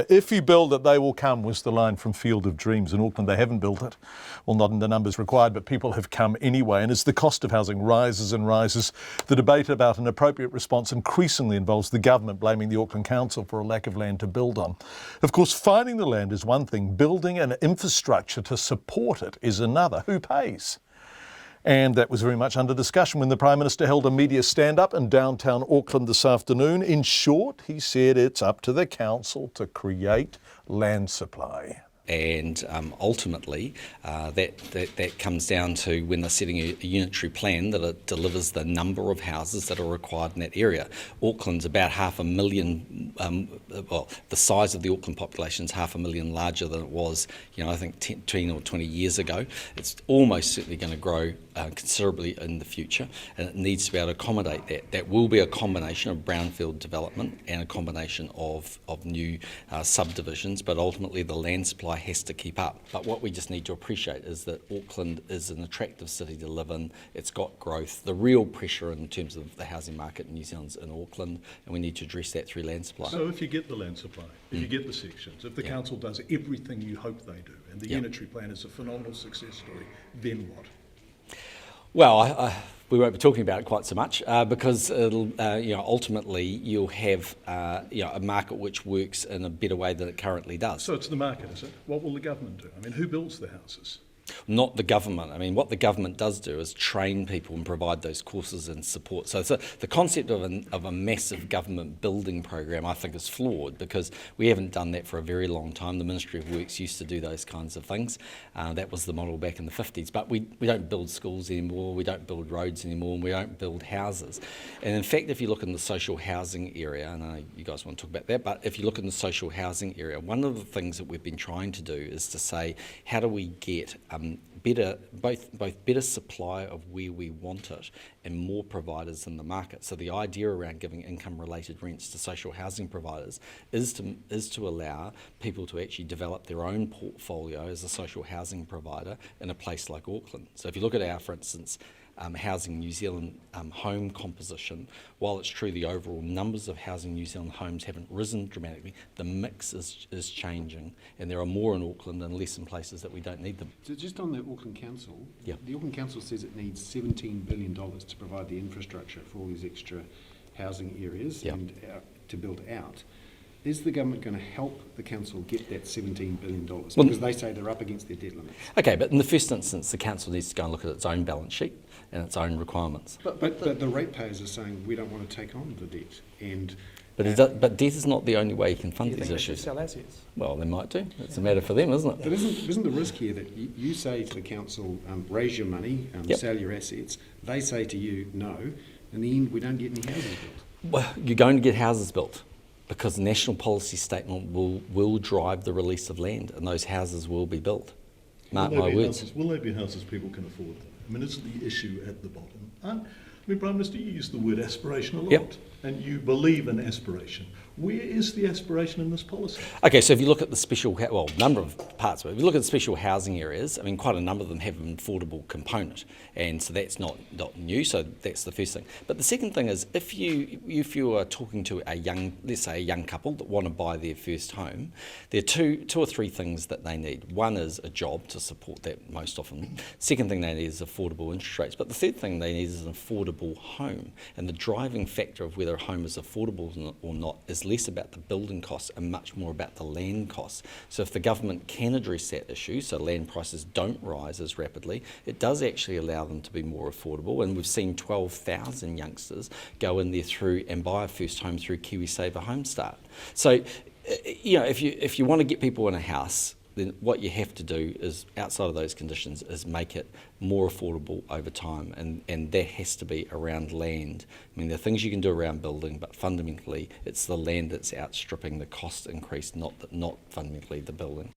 If you build it, they will come, was the line from Field of Dreams in Auckland. They haven't built it. Well, not in the numbers required, but people have come anyway. And as the cost of housing rises and rises, the debate about an appropriate response increasingly involves the government blaming the Auckland Council for a lack of land to build on. Of course, finding the land is one thing. Building an infrastructure to support it is another. Who pays? And that was very much under discussion when the Prime Minister held a media stand-up in downtown Auckland this afternoon. In short, he said it's up to the council to create land supply. And ultimately, that comes down to when they're setting a unitary plan, that it delivers the number of houses that are required in that area. Auckland's about 500,000, well, the size of the Auckland population is 500,000 larger than it was, I think 10 or 20 years ago. It's almost certainly going to grow considerably in the future, and it needs to be able to accommodate that. That will be a combination of brownfield development and a combination of new subdivisions, but ultimately the land supply has to keep up. But what we just need to appreciate is that Auckland is an attractive city to live in. It's got growth. The real pressure in terms of the housing market in New Zealand's in Auckland, and we need to address that through land supply. So if you get the land supply, if you get the sections, if the council does everything you hope they do, and the unitary plan is a phenomenal success story, then what? Well, we won't be talking about it quite so much because it'll, ultimately you'll have a market which works in a better way than it currently does. So it's the market, is it? What will the government do? I mean, who builds the houses? Not the government. I mean, what the government does do is train people and provide those courses and support. So the concept of a massive government building program, I think, is flawed because we haven't done that for a very long time. The Ministry of Works used to do those kinds of things. That was the model back in the 50s. But we don't build schools anymore, we don't build roads anymore, and we don't build houses. And in fact, if you look in the social housing area, and I know you guys want to talk about that, but if you look in the social housing area, one of the things that we've been trying to do is to say, how do we get both better supply of where we want it and more providers in the market. So the idea around giving income-related rents to social housing providers is to allow people to actually develop their own portfolio as a social housing provider in a place like Auckland. So if you look at our, for instance, Housing New Zealand home composition, while it's true the overall numbers of Housing New Zealand homes haven't risen dramatically, the mix is changing, and there are more in Auckland and less in places that we don't need them. So just on the Auckland Council, the Auckland Council says it needs $17 billion to provide the infrastructure for all these extra housing areas and to build out. Is the government going to help the council get that $17 billion? Because they say they're up against their debt limits. Okay, but in the first instance, the council needs to go and look at its own balance sheet and its own requirements. But the ratepayers are saying we don't want to take on the debt. But debt is not the only way you can fund these issues. They should sell assets? Well, they might do. It's a matter for them, isn't it? But isn't the risk here that you say to the council, raise your money, sell your assets, they say to you, no, in the end we don't get any houses built? Well, you're going to get houses built, because the national policy statement will drive the release of land, and those houses will be built. Mark my words. Will they be houses people can afford? I mean, isn't the issue at the bottom? I mean, Prime Minister, you use the word aspiration a lot, and you believe in aspiration. Where is the aspiration in this policy? Okay, so if you look at the special, number of parts of it, if you look at the special housing areas, I mean, quite a number of them have an affordable component, and so that's not new, so that's the first thing. But the second thing is, if you are talking to let's say a young couple that want to buy their first home, there are two or three things that they need. One is a job to support that most often. Second thing they need is affordable interest rates. But the third thing they need is an affordable home. And the driving factor of whether a home is affordable or not is less about the building costs and much more about the land costs. So if the government can address that issue, so land prices don't rise as rapidly, it does actually allow them to be more affordable. And we've seen 12,000 youngsters go in there and buy a first home through KiwiSaver Home Start. So, if you want to get people in a house, then what you have to do is, outside of those conditions, is make it more affordable over time, and that has to be around land. I mean, there are things you can do around building, but fundamentally it's the land that's outstripping the cost increase, not fundamentally the building.